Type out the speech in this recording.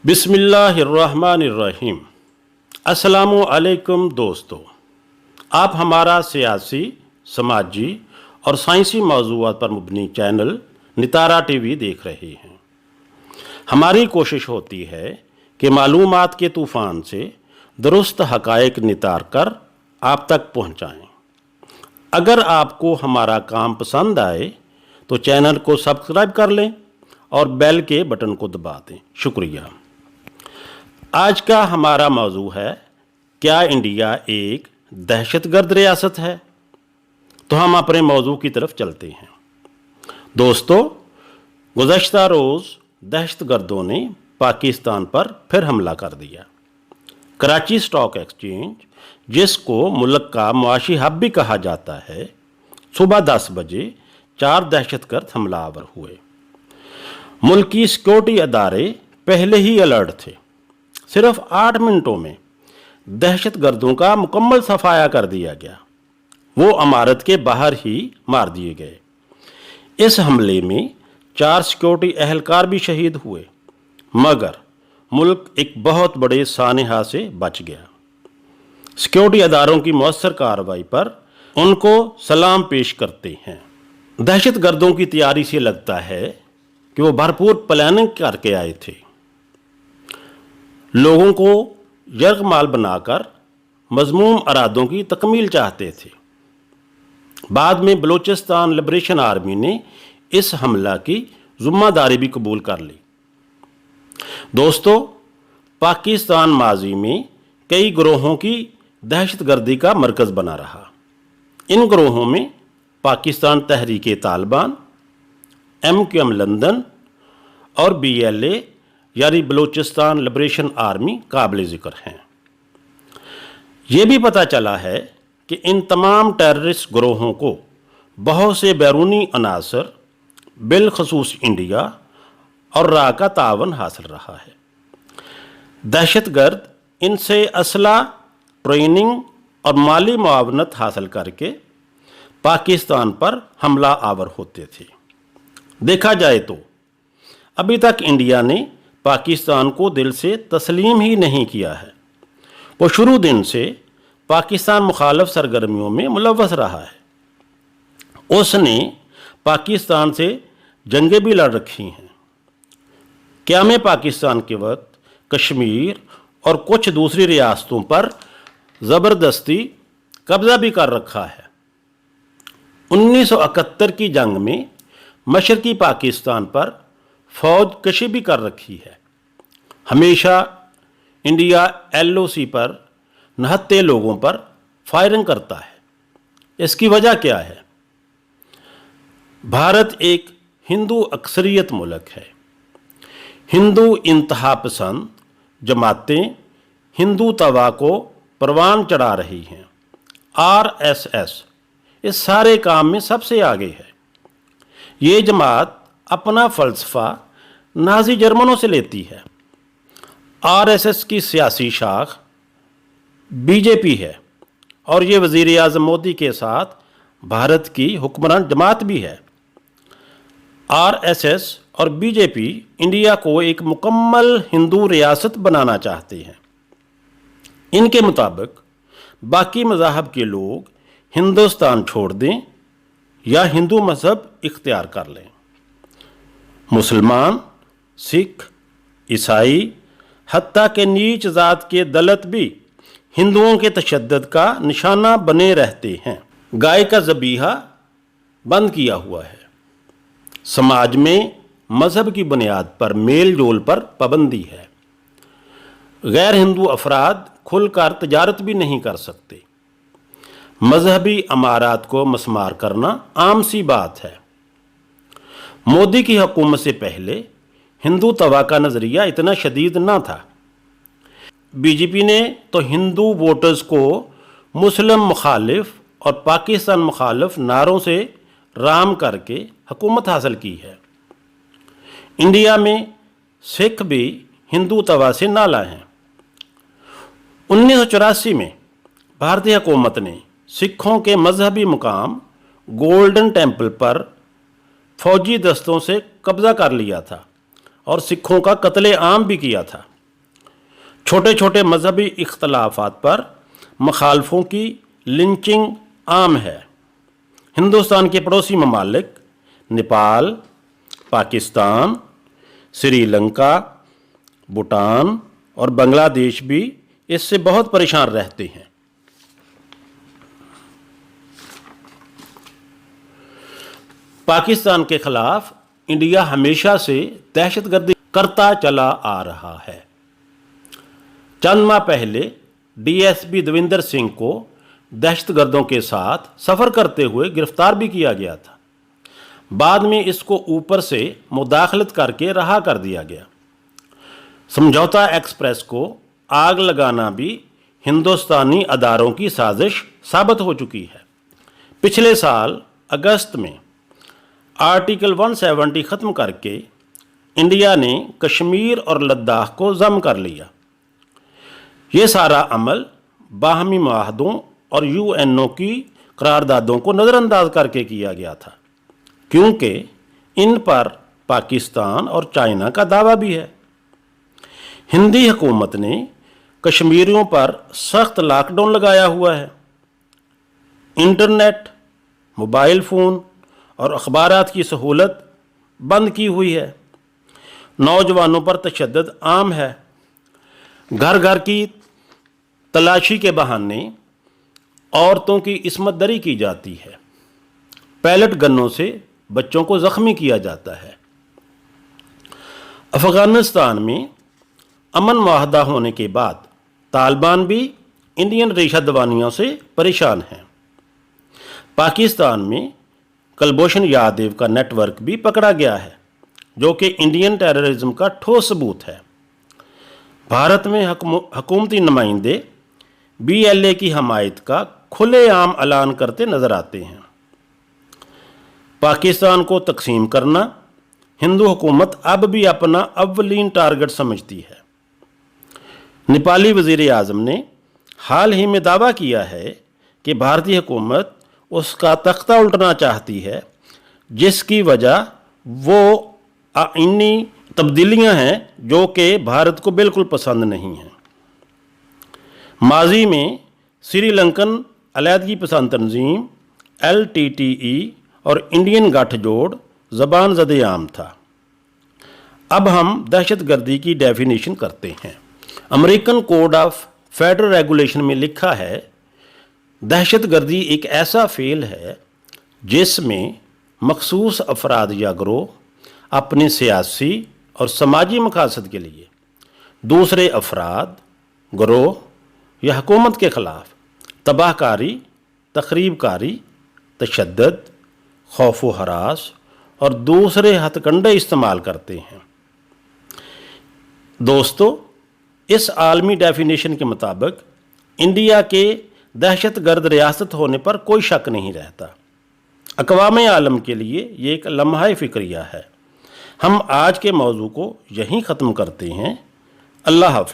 बिस्मिल्लाहिर्रहमानिर्रहीम। अस्सलामु अलैकुम दोस्तों, आप हमारा सियासी, समाजी और साइंसी मौज़ूआत पर मुबनी चैनल नितारा टीवी देख रहे हैं। हमारी कोशिश होती है कि मालूमात के तूफ़ान से दुरुस्त हक़ाइक़ नितार कर आप तक पहुँचाएँ। अगर आपको हमारा काम पसंद आए तो चैनल को सब्सक्राइब कर लें और बेल के बटन को दबा दें। शुक्रिया। आज का हमारा मौजू है, क्या इंडिया एक दहशतगर्द रियासत है? तो हम अपने मौजू की तरफ चलते हैं। दोस्तों, गुज़श्ता रोज़ दहशतगर्दों ने पाकिस्तान पर फिर हमला कर दिया। कराची स्टॉक एक्सचेंज, जिसको मुल्क का मुआशी हब भी कहा जाता है, सुबह 10 बजे 4 दहशतगर्द हमलावर हुए। मुल्क की सिक्योरिटी अदारे पहले ही अलर्ट थे। सिर्फ 8 मिनटों में दहशतगर्दों का मुकम्मल सफाया कर दिया गया। वो इमारत के बाहर ही मार दिए गए। इस हमले में 4 सिक्योरिटी एहलकार भी शहीद हुए, मगर मुल्क एक बहुत बड़े सानहा से बच गया। सिक्योरिटी अदारों की मौसर कार्रवाई पर उनको सलाम पेश करते हैं। दहशतगर्दों की तैयारी से लगता है कि वो भरपूर प्लानिंग करके आए थे। लोगों को यरगमाल बनाकर मज़मूम अरादों की तकमील चाहते थे। बाद में बलूचिस्तान लिबरेशन आर्मी ने इस हमला की ज़िम्मेदारी भी कबूल कर ली। दोस्तों, पाकिस्तान माजी में कई गिरोहों की दहशतगर्दी का मरकज़ बना रहा। इन गिरोहों में पाकिस्तान तहरीक-ए-तालिबान, MQM लंदन और BLA यानी बलूचिस्तान लिबरेशन आर्मी काबिल ज़िक्र हैं। ये भी पता चला है कि इन तमाम टेररिस्ट ग्रोहों को बहुत से बैरूनी अनासर, बिलखसूस इंडिया और रा का तावन हासिल रहा है। दहशतगर्द इनसे असला, ट्रेनिंग और माली मुआवनत हासिल करके पाकिस्तान पर हमला आवर होते थे। देखा जाए तो अभी तक इंडिया ने पाकिस्तान को दिल से तस्लीम ही नहीं किया है। वो शुरू दिन से पाकिस्तान मुखालफ सरगर्मियों में मुलव्वस रहा है। उसने पाकिस्तान से जंगें भी लड़ रखी हैं। क़याम पाकिस्तान के वक्त कश्मीर और कुछ दूसरी रियासतों पर ज़बरदस्ती कब्ज़ा भी कर रखा है। 1971 की जंग में मशरकी पाकिस्तान पर फ़ौज कशी भी कर रखी है। हमेशा इंडिया LOC पर नहत्ते लोगों पर फायरिंग करता है। इसकी वजह क्या है? भारत एक हिंदू अक्सरियत मुल्क है। हिंदू इंतहा पसंद जमातें हिंदू तवा को परवान चढ़ा रही हैं। RSS इस सारे काम में सबसे आगे है। ये जमात अपना फ़लसफ़ा नाज़ी जर्मनों से लेती है। RSS की सियासी शाख BJP है और ये वज़ीर आज़म मोदी के साथ भारत की हुक्मरान जमात भी है। RSS और BJP इंडिया को एक मुकम्मल हिंदू रियासत बनाना चाहते हैं। इनके मुताबिक बाकी मज़ाहब के लोग हिंदुस्तान छोड़ दें या हिंदू मज़हब इख्तियार कर लें। मुसलमान, सिख, ईसाई, हत्ता के नीच ज़ात के दलित भी हिंदुओं के तशद्दुद का निशाना बने रहते हैं। गाय का ज़बीहा बंद किया हुआ है। समाज में मज़हब की बुनियाद पर मेल जोल पर पाबंदी है। गैर हिंदू अफराद खुलकर तजारत भी नहीं कर सकते। मजहबी अमारात को मस्मार करना आम सी बात है। मोदी की हुकूमत से पहले हिंदू तवा का नज़रिया इतना शदीद ना था। BJP ने तो हिंदू वोटर्स को मुस्लिम मुखालिफ और पाकिस्तान मुखालिफ नारों से राम करके हुकूमत हासिल की है। इंडिया में सिख भी हिंदू तवा से नाला हैं। 1984 में भारतीय हुकूमत ने सिखों के मजहबी मुकाम गोल्डन टेम्पल पर फौजी दस्तों से कब्ज़ा कर लिया था और सिखों का कत्ले आम भी किया था। چھوٹے چھوٹے مذہبی اختلافات پر مخالفوں کی لنچنگ عام ہے۔ ہندوستان کے پڑوسی ممالک نیپال، پاکستان، سری لنکا، بھوٹان اور بنگلہ دیش بھی اس سے بہت پریشان رہتے ہیں۔ پاکستان کے خلاف انڈیا ہمیشہ سے دہشت گردی کرتا چلا آ رہا ہے۔ چند ماہ پہلے ڈی ایس پی دویندر سنگھ کو دہشت گردوں کے ساتھ سفر کرتے ہوئے گرفتار بھی کیا گیا تھا۔ بعد میں اس کو اوپر سے مداخلت کر کے رہا کر دیا گیا۔ سمجھوتا ایکسپریس کو آگ لگانا بھی ہندوستانی اداروں کی سازش ثابت ہو چکی ہے۔ پچھلے سال اگست میں آرٹیکل 170 ختم کر کے انڈیا نے کشمیر اور لداخ کو ضم کر لیا۔ یہ سارا عمل باہمی معاہدوں اور UN کی قراردادوں کو نظر انداز کر کے کیا گیا تھا، کیونکہ ان پر پاکستان اور چائنا کا دعویٰ بھی ہے۔ ہندی حکومت نے کشمیریوں پر سخت لاک ڈاؤن لگایا ہوا ہے۔ انٹرنیٹ، موبائل فون اور اخبارات کی سہولت بند کی ہوئی ہے۔ نوجوانوں پر تشدد عام ہے۔ گھر گھر کی تلاشی کے بہانے عورتوں کی عصمت دری کی جاتی ہے۔ پیلٹ گنوں سے بچوں کو زخمی کیا جاتا ہے۔ افغانستان میں امن معاہدہ ہونے کے بعد طالبان بھی انڈین ریشہ دوانیوں سے پریشان ہیں۔ پاکستان میں کلبھوشن یادیو کا نیٹ ورک بھی پکڑا گیا ہے، جو کہ انڈین ٹیررزم کا ٹھوس ثبوت ہے۔ بھارت میں حکومتی نمائندے BLA کی حمایت کا کھلے عام اعلان کرتے نظر آتے ہیں۔ پاکستان کو تقسیم کرنا ہندو حکومت اب بھی اپنا اولین ٹارگٹ سمجھتی ہے۔ نیپالی وزیر اعظم نے حال ہی میں دعویٰ کیا ہے کہ بھارتی حکومت اس کا تختہ الٹنا چاہتی ہے، جس کی وجہ وہ آئینی تبدیلیاں ہیں جو کہ بھارت کو بالکل پسند نہیں ہیں۔ ماضی میں سری لنکن علیحدگی پسند تنظیم LTTE اور انڈین گٹھ جوڑ زبان زد عام تھا۔ اب ہم دہشت گردی کی ڈیفینیشن کرتے ہیں۔ American code of federal regulation میں لکھا ہے، دہشت گردی ایک ایسا فعل ہے جس میں مخصوص افراد یا گروہ اپنے سیاسی اور سماجی مقاصد کے لیے دوسرے افراد، گروہ یا حکومت کے خلاف تباہ کاری، تخریب کاری، تشدد، خوف و ہراس اور دوسرے ہتھ کنڈے استعمال کرتے ہیں۔ دوستو، اس عالمی ڈیفینیشن کے مطابق انڈیا کے دہشت گرد ریاست ہونے پر کوئی شک نہیں رہتا۔ اقوام عالم کے لیے یہ ایک لمحہ فکریہ ہے۔ ہم آج کے موضوع کو یہیں ختم کرتے ہیں۔ اللہ حافظ۔